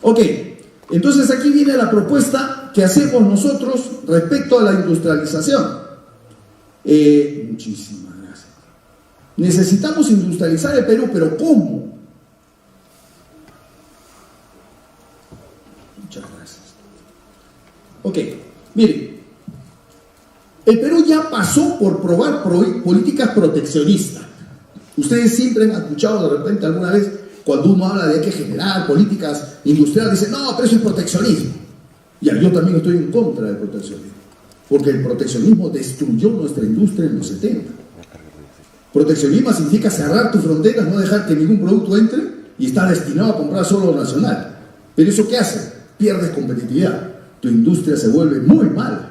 Ok, entonces aquí viene la propuesta que hacemos nosotros respecto a la industrialización. Muchísimas gracias. Necesitamos industrializar el Perú, pero ¿cómo? Muchas gracias. Ok, miren. El Perú ya pasó por probar políticas proteccionistas. Ustedes siempre han escuchado de repente alguna vez cuando uno habla de que generar políticas industriales, dicen, no, pero eso es proteccionismo. Ya, yo también estoy en contra del proteccionismo, porque el proteccionismo destruyó nuestra industria en los 70. Proteccionismo significa cerrar tus fronteras, no dejar que ningún producto entre y estar destinado a comprar solo lo nacional. Pero ¿eso qué hace? Pierdes competitividad. Tu industria se vuelve muy mala.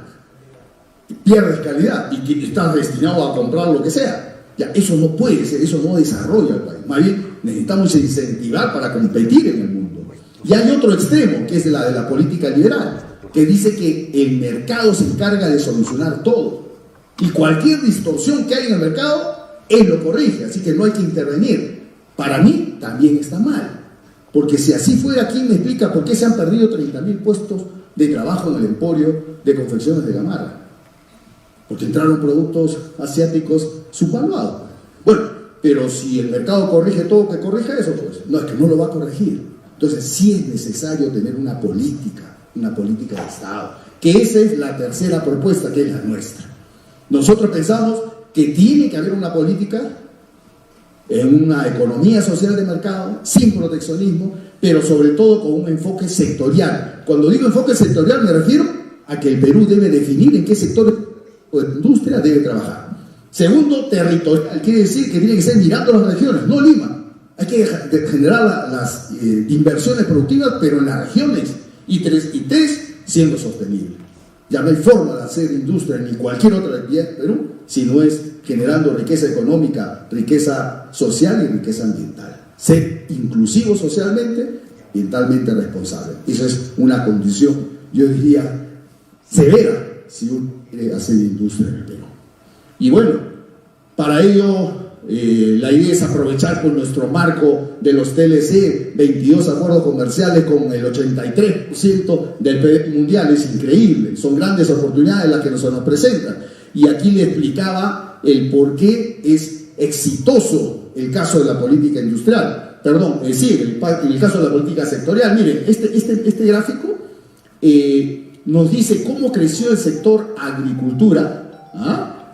Pierdes calidad y estás destinado a comprar lo que sea. Ya, eso no puede ser, eso no desarrolla el país. Más bien, necesitamos incentivar para competir en el mundo. Y hay otro extremo, que es la de la política liberal, que dice que el mercado se encarga de solucionar todo. Y cualquier distorsión que hay en el mercado, él lo corrige, así que no hay que intervenir. Para mí, también está mal. Porque si así fuera, ¿quién me explica por qué se han perdido 30.000 puestos de trabajo en el emporio de confecciones de Gamarra? Porque entraron productos asiáticos subvaluados. Bueno, pero si el mercado corrige todo, que corrija eso, pues no, es que no lo va a corregir. Entonces sí es necesario tener una política de Estado, que esa es la tercera propuesta, que es la nuestra. Nosotros pensamos que tiene que haber una política en una economía social de mercado, sin proteccionismo, pero sobre todo con un enfoque sectorial. Cuando digo enfoque sectorial me refiero a que el Perú debe definir en qué sector de industria debe trabajar. Segundo, territorial, quiere decir que tiene que ser mirando las regiones, no Lima. Hay que generar las inversiones productivas, pero en las regiones. Y tres, siendo sostenible. Ya no hay forma de hacer industria ni cualquier otra actividad en Perú si no es generando riqueza económica, riqueza social y riqueza ambiental. Ser inclusivo socialmente, ambientalmente responsable. Esa es una condición, yo diría, severa si uno quiere hacer industria en el Perú. Y bueno, para ello la idea es aprovechar con nuestro marco de los TLC, 22 acuerdos comerciales con el 83% del PIB mundial. Es increíble, son grandes oportunidades las que nos presentan. Y aquí le explicaba el por qué es exitoso el caso de la política industrial. Perdón, sí, el caso de la política sectorial. Miren, este gráfico nos dice cómo creció el sector agricultura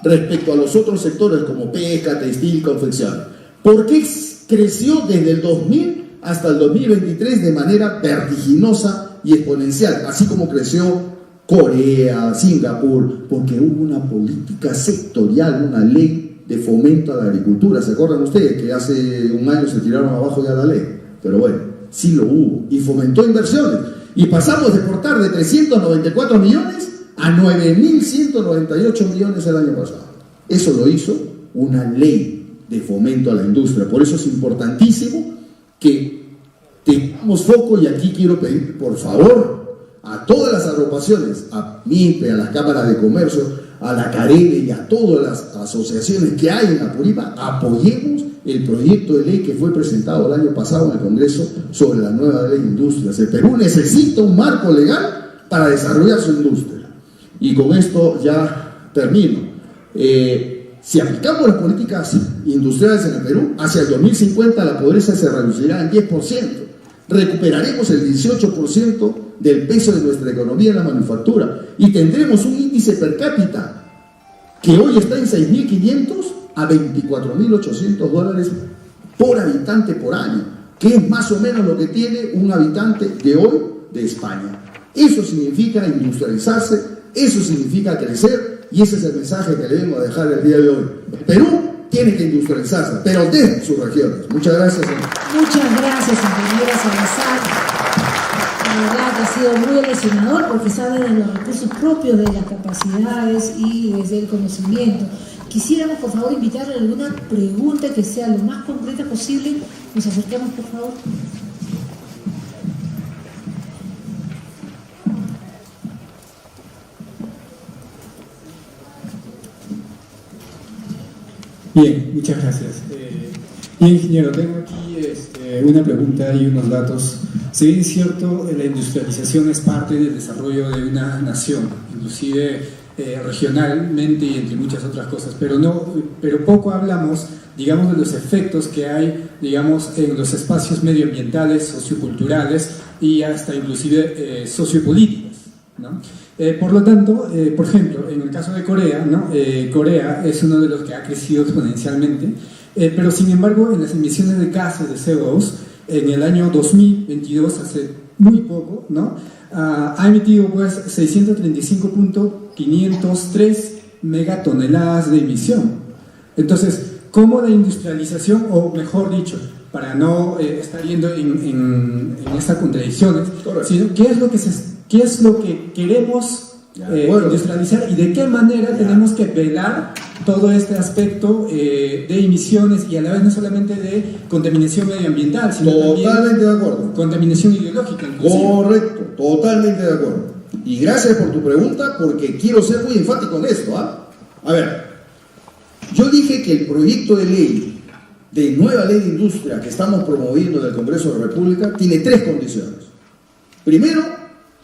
respecto a los otros sectores como pesca, textil, confección. ¿Por qué creció desde el 2000 hasta el 2023 de manera vertiginosa y exponencial? Así como creció Corea, Singapur, porque hubo una política sectorial, una ley de fomento a la agricultura. ¿Se acuerdan ustedes que hace un año se tiraron abajo ya la ley? Pero bueno, sí lo hubo y fomentó inversiones. Y pasamos de exportar de 394 millones a 9.198 millones el año pasado. Eso lo hizo una ley de fomento a la industria. Por eso es importantísimo que tengamos foco, y aquí quiero pedir, por favor, a todas las agrupaciones, a MIPE, a las cámaras de comercio, a la CAREDE y a todas las asociaciones que hay en Apurímac, apoyemos el proyecto de ley que fue presentado el año pasado en el Congreso sobre la nueva ley de industrias. El Perú necesita un marco legal para desarrollar su industria. Y con esto ya termino. Si aplicamos las políticas industriales en el Perú, hacia el 2050 la pobreza se reducirá en 10%. Recuperaremos el 18% del peso de nuestra economía en la manufactura y tendremos un índice per cápita que hoy está en 6.500 a 24.800 dólares por habitante por año, que es más o menos lo que tiene un habitante de hoy de España. Eso significa industrializarse, eso significa crecer, y ese es el mensaje que le vengo a dejar el día de hoy. El Perú tiene que industrializarse, pero desde sus regiones. Muchas gracias. Muchas gracias, ingeniera Salazar. La verdad que ha sido muy aleccionador porque sabe de los recursos propios, de las capacidades y desde el conocimiento. Quisiéramos, por favor, invitarle a alguna pregunta que sea lo más concreta posible. Nos acercamos, por favor. Bien, muchas gracias. Bien, ingeniero, tengo aquí una pregunta y unos datos. Si bien es cierto, la industrialización es parte del desarrollo de una nación, inclusive regionalmente y entre muchas otras cosas, pero poco hablamos, digamos, de los efectos que hay, digamos, en los espacios medioambientales, socioculturales y hasta inclusive sociopolíticos, ¿no? Por lo tanto, por ejemplo, en el caso de Corea, ¿no? Corea es uno de los que ha crecido exponencialmente, pero sin embargo en las emisiones de gases de CO2 en el año 2022, hace muy poco, ¿no? Ha emitido pues 635.503 megatoneladas de emisión. Entonces, ¿cómo la industrialización, o mejor dicho, para no estar yendo en estas contradicciones, sino qué es lo que queremos industrializar y de qué manera tenemos que velar todo este aspecto de emisiones y a la vez no solamente de contaminación medioambiental, sino totalmente de acuerdo. Contaminación ideológica, inclusive. Correcto, totalmente de acuerdo. Y gracias por tu pregunta, porque quiero ser muy enfático en esto. A ver, yo dije que el proyecto de ley, de nueva ley de industria que estamos promoviendo en el Congreso de la República, tiene 3 condiciones. Primero,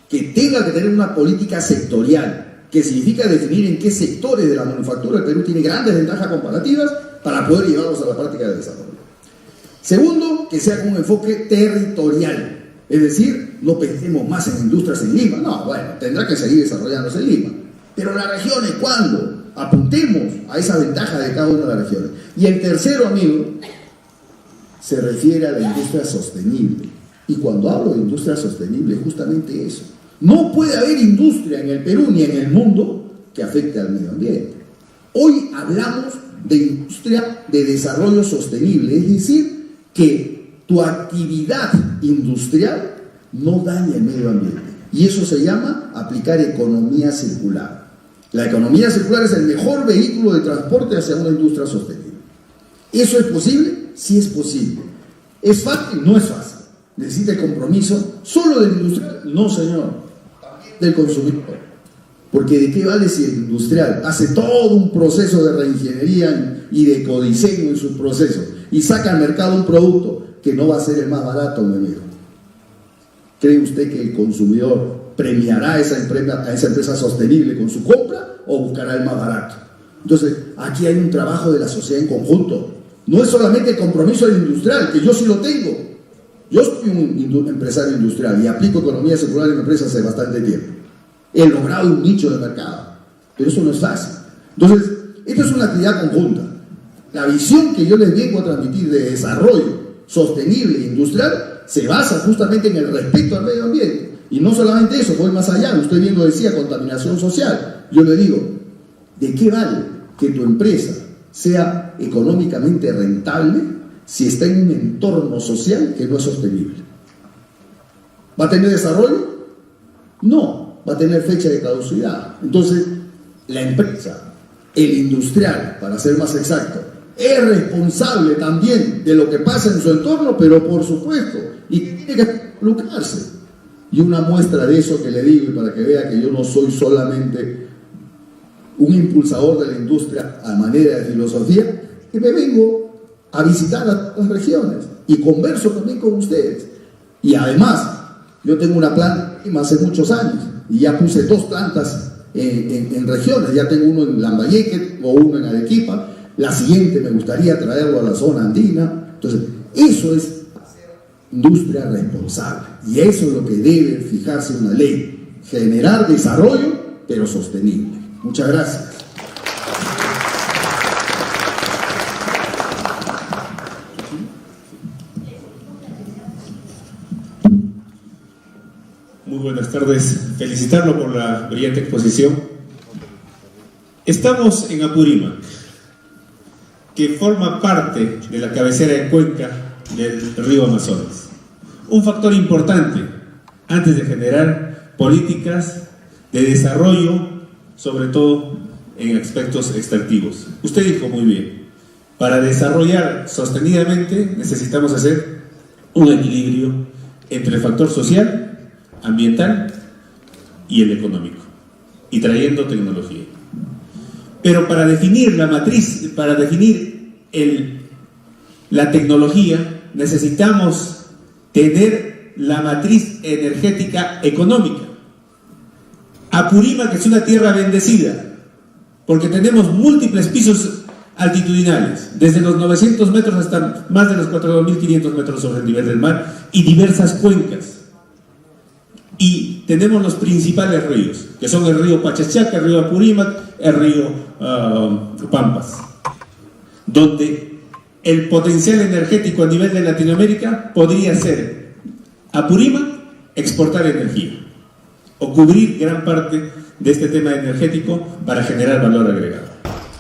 que tenga que tener una política sectorial, que significa definir en qué sectores de la manufactura el Perú tiene grandes ventajas comparativas para poder llevarlos a la práctica de desarrollo. Segundo, que sea con un enfoque territorial, es decir, no pensemos más en industrias en Lima, no, bueno, tendrá que seguir desarrollándose en Lima, pero las regiones, ¿cuándo? Apuntemos a esa ventaja de cada una de las regiones. Y el tercero, amigo, se refiere a la industria sostenible. Y cuando hablo de industria sostenible, justamente eso. No puede haber industria en el Perú ni en el mundo que afecte al medio ambiente. Hoy hablamos de industria de desarrollo sostenible, es decir, que tu actividad industrial no daña el medio ambiente. Y eso se llama aplicar economía circular. La economía circular es el mejor vehículo de transporte hacia una industria sostenible. ¿Eso es posible? Sí es posible. ¿Es fácil? No es fácil. ¿Necesita el compromiso solo del industrial? No, señor. También del consumidor. Porque ¿de qué vale si el industrial hace todo un proceso de reingeniería y de ecodiseño en sus procesos y saca al mercado un producto que no va a ser el más barato, mi amigo? ¿Cree usted que el consumidor premiará a esa empresa sostenible con su compra o buscará el más barato? Entonces, aquí hay un trabajo de la sociedad en conjunto. No es solamente el compromiso del industrial, que yo sí lo tengo. Yo soy un empresario industrial y aplico economía circular en mi empresa hace bastante tiempo. He logrado un nicho de mercado, pero eso no es fácil. Entonces, esto es una actividad conjunta. La visión que yo les vengo a transmitir de desarrollo sostenible e industrial se basa justamente en el respeto al medio ambiente. Y no solamente eso, voy más allá. Usted bien lo decía, contaminación social. Yo le digo, ¿de qué vale que tu empresa sea económicamente rentable si está en un entorno social que no es sostenible? ¿Va a tener desarrollo? No, va a tener fecha de caducidad. Entonces, la empresa, el industrial, para ser más exacto, es responsable también de lo que pasa en su entorno, pero por supuesto, y tiene que involucrarse. Y una muestra de eso que le digo, y para que vea que yo no soy solamente un impulsador de la industria a manera de filosofía, que me vengo a visitar a las regiones y converso también con ustedes. Y además, yo tengo una planta hace muchos años y ya puse 2 plantas en regiones. Ya tengo uno en Lambayeque o uno en Arequipa. La siguiente me gustaría traerlo a la zona andina. Entonces, eso es industria responsable. Y eso es lo que debe fijarse una ley. Generar desarrollo, pero sostenible. Muchas gracias. Muy buenas tardes. Felicitarlo por la brillante exposición. Estamos en Apurímac, que forma parte de la cabecera de cuenca del río Amazonas. Un factor importante antes de generar políticas de desarrollo, sobre todo en aspectos extractivos. Usted dijo muy bien, para desarrollar sostenidamente necesitamos hacer un equilibrio entre el factor social, ambiental y el económico, y trayendo tecnología. Pero para definir la matriz, para definir la tecnología, necesitamos tener la matriz energética económica. Apurímac es una tierra bendecida, porque tenemos múltiples pisos altitudinales, desde los 900 metros hasta más de los 4.500 metros sobre el nivel del mar, y diversas cuencas. Y tenemos los principales ríos, que son el río Pachachaca, el río Apurímac, el río Pampas, donde el potencial energético a nivel de Latinoamérica podría ser Apurímac, exportar energía, o cubrir gran parte de este tema energético para generar valor agregado.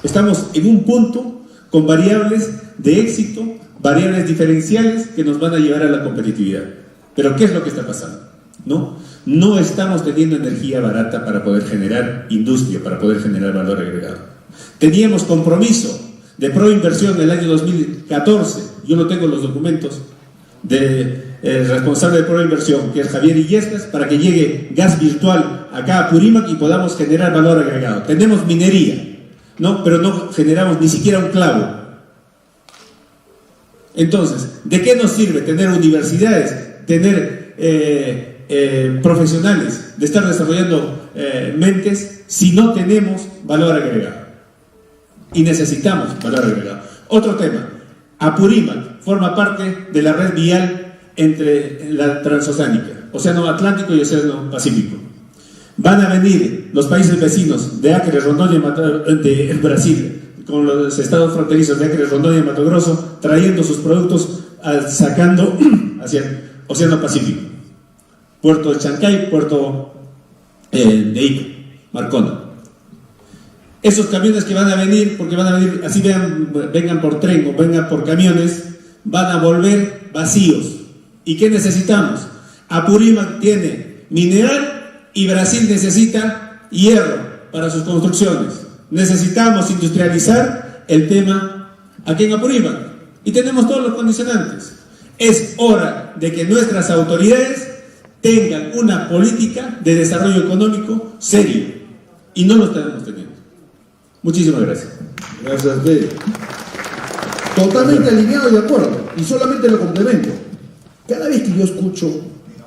Estamos en un punto con variables de éxito, variables diferenciales que nos van a llevar a la competitividad. Pero ¿qué es lo que está pasando? No estamos teniendo energía barata para poder generar industria, para poder generar valor agregado. Teníamos compromiso de proinversión en el año 2014, yo no tengo los documentos del responsable de proinversión, que es Javier Illescas, para que llegue gas virtual acá a Apurímac y podamos generar valor agregado. Tenemos minería, pero no generamos ni siquiera un clavo. Entonces, ¿de qué nos sirve tener universidades, tener profesionales, de estar desarrollando mentes, si no tenemos valor agregado? Y necesitamos valor agregado. Otro tema, Apurímac forma parte de la red vial entre la transoceánica, Océano Atlántico y Océano Pacífico. Van a venir los países vecinos de Acre, Rondônia, de Brasil, con los estados fronterizos de Acre, Rondônia y Mato Grosso, trayendo sus productos, sacando hacia el Océano Pacífico. Puerto de Chancay, puerto de Ica, Marcona. Esos camiones que van a venir, porque van a venir, así vengan por tren o vengan por camiones, van a volver vacíos. ¿Y qué necesitamos? Apurímac tiene mineral y Brasil necesita hierro para sus construcciones. Necesitamos industrializar el tema aquí en Apurímac y tenemos todos los condicionantes. Es hora de que nuestras autoridades tengan una política de desarrollo económico serio, y no lo estamos teniendo. Muchísimas gracias. Gracias a usted. Totalmente alineado y de acuerdo. Y solamente lo complemento. Cada vez que yo escucho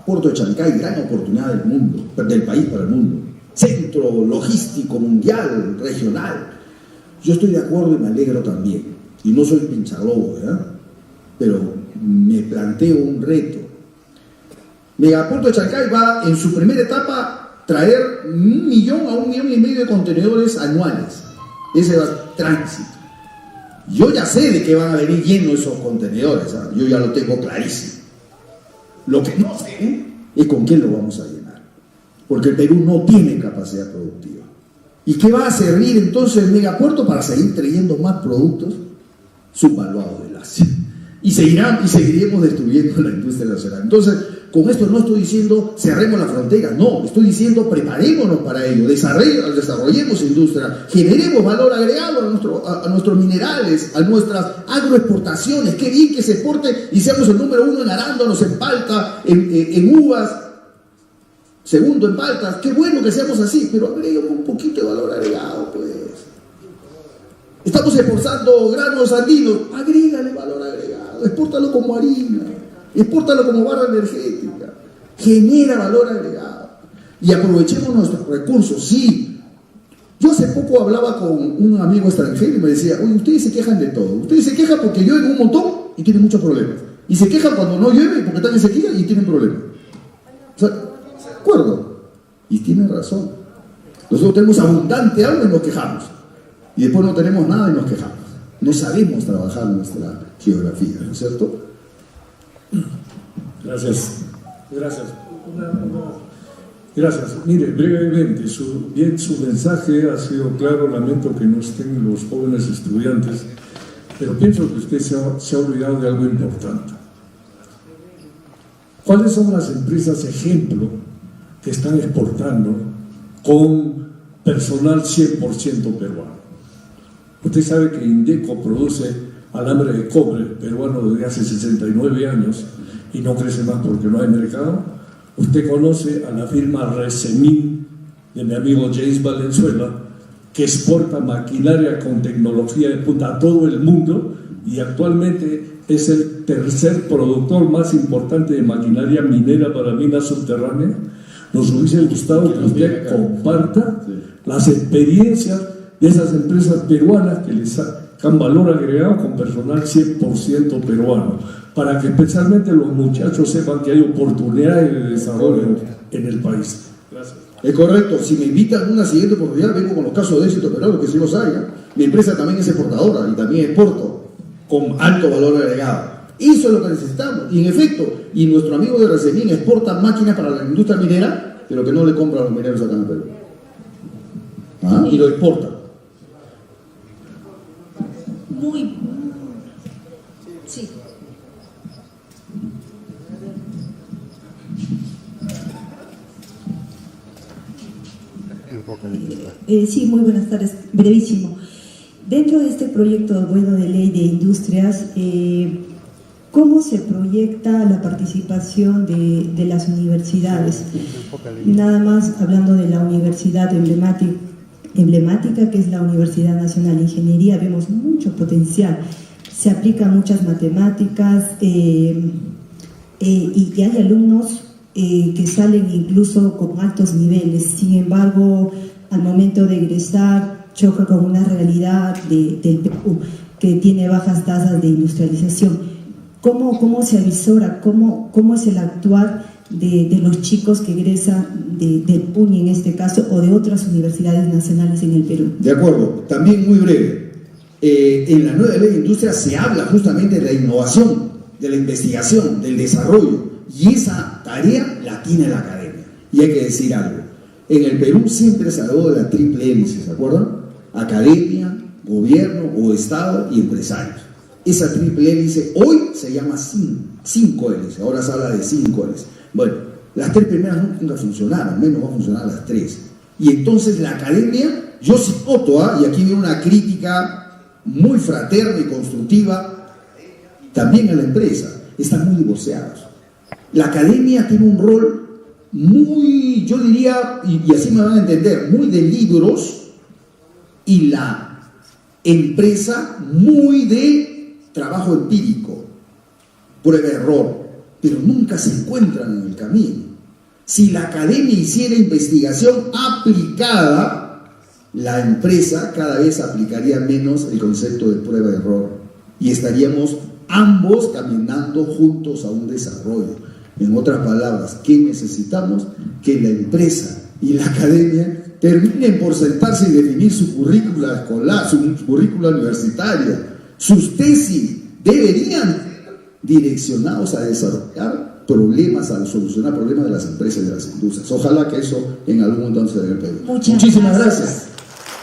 Puerto de Chancay, gran oportunidad del mundo, del país para el mundo, centro logístico mundial, regional, yo estoy de acuerdo y me alegro también. Y no soy pincharlobo, ¿verdad? Pero me planteo un reto. Megapuerto de Chancay va en su primera etapa traer 1 millón a 1,5 millones de contenedores anuales. Ese va a tránsito. Yo ya sé de qué van a venir llenos esos contenedores, ¿sabes? Yo ya lo tengo clarísimo. Lo que no sé es con quién lo vamos a llenar, porque el Perú no tiene capacidad productiva. ¿Y qué va a servir entonces el megapuerto? Para seguir trayendo más productos subvaluados del Asia. Y seguiremos destruyendo la industria nacional. Entonces, con esto no estoy diciendo cerremos la frontera, no, estoy diciendo preparémonos para ello, desarrollemos industria, generemos valor agregado a nuestros minerales, a nuestras agroexportaciones. Qué bien que se exporte y seamos el número 1 en arándanos, en palta, en uvas, segundo en paltas. Qué bueno que seamos así, pero agreguemos un poquito de valor agregado, pues. Estamos exportando granos andinos, agrégale valor agregado, expórtalo como harina, expórtalo como barra energética, genera valor agregado y aprovechemos nuestros recursos. Sí, yo hace poco hablaba con un amigo extranjero y me decía, oye, ustedes se quejan de todo, ustedes se quejan porque llueve un montón y tienen muchos problemas, y se quejan cuando no llueve porque están en sequía y tienen problemas. O sea, ¿de acuerdo? Y tienen razón. Nosotros tenemos abundante agua y nos quejamos, y después no tenemos nada y nos quejamos. No sabemos trabajar nuestra geografía, ¿no es cierto? Gracias. Gracias. Mire, brevemente, su mensaje ha sido claro. Lamento que no estén los jóvenes estudiantes, pero pienso que usted se ha olvidado de algo importante. ¿Cuáles son las empresas ejemplo que están exportando con personal 100% peruano? Usted sabe que Indeco produce alambre de cobre peruano desde hace 69 años y no crece más porque no hay mercado. Usted conoce a la firma Resemin de mi amigo James Valenzuela, que exporta maquinaria con tecnología de punta a todo el mundo y actualmente es el tercer productor más importante de maquinaria minera para minas subterráneas. Nos hubiese gustado que usted comparta las experiencias de esas empresas peruanas que les sacan valor agregado con personal 100% peruano, para que especialmente los muchachos sepan que hay oportunidades de desarrollo en el país. Gracias. Es correcto. Si me invitan a una siguiente oportunidad, vengo con los casos de éxito peruano, que sí los hay. Mi empresa también es exportadora y también exporto con alto valor agregado. Eso es lo que necesitamos. Y en efecto, y nuestro amigo de Resemin exporta máquinas para la industria minera, pero que no le compra a los mineros acá en Perú. Y lo exporta. Sí. Sí, muy buenas tardes. Brevísimo. Dentro de este proyecto de ley de industrias, ¿cómo se proyecta la participación de las universidades? Nada más hablando de la universidad emblemática, que es la Universidad Nacional de Ingeniería, vemos mucho potencial. Se aplican muchas matemáticas y hay alumnos que salen incluso con altos niveles. Sin embargo, al momento de egresar, choca con una realidad del Perú que tiene bajas tasas de industrialización. ¿Cómo se avisora? ¿Cómo es el actuar de los chicos que egresan del PUNI en este caso o de otras universidades nacionales en el Perú? De acuerdo, también muy breve. En la nueva ley de industria se habla justamente de la innovación, de la investigación, del desarrollo, y esa tarea la tiene la academia. Y hay que decir algo, en el Perú siempre se habló de la triple hélice, ¿se acuerdan? Academia, gobierno o Estado y empresarios. Esa triple hélice hoy se llama 5 hélices, ahora se habla de 5 hélices. Bueno, las 3 primeras nunca funcionaron, menos va a funcionar las 3. Y entonces la academia, yo sí noto, y aquí viene una crítica muy fraterna y constructiva, también a la empresa, están muy divorciados. La academia tiene un rol muy, yo diría, y así me van a entender, muy de libros, y la empresa muy de trabajo empírico, prueba-error, pero nunca se encuentran en el camino. Si la academia hiciera investigación aplicada, la empresa cada vez aplicaría menos el concepto de prueba-error y estaríamos ambos caminando juntos a un desarrollo. En otras palabras, ¿qué necesitamos? Que la empresa y la academia terminen por sentarse y definir su currícula escolar, su currícula universitaria, sus tesis deberían ser direccionados a desarrollar problemas, a solucionar problemas de las empresas y de las industrias. Ojalá que eso en algún momento se dé el Perú. Muchísimas gracias.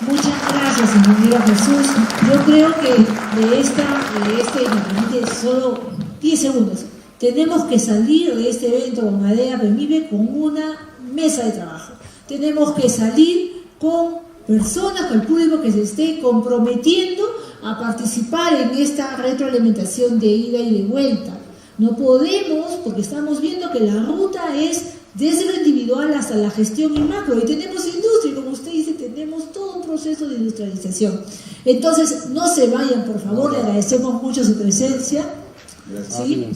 Muchas gracias, ingeniero Jesús. Yo creo que me permite solo 10 segundos. Tenemos que salir de este evento con ADEA PEMIPE con una mesa de trabajo. Tenemos que salir con personas, con el público que se esté comprometiendo a participar en esta retroalimentación de ida y de vuelta. No podemos, porque estamos viendo que la ruta es desde lo individual hasta la gestión y macro, y tenemos industria, y como usted dice, tenemos todo un proceso de industrialización. Entonces, no se vayan, por favor, le agradecemos mucho su presencia. ¿Sí?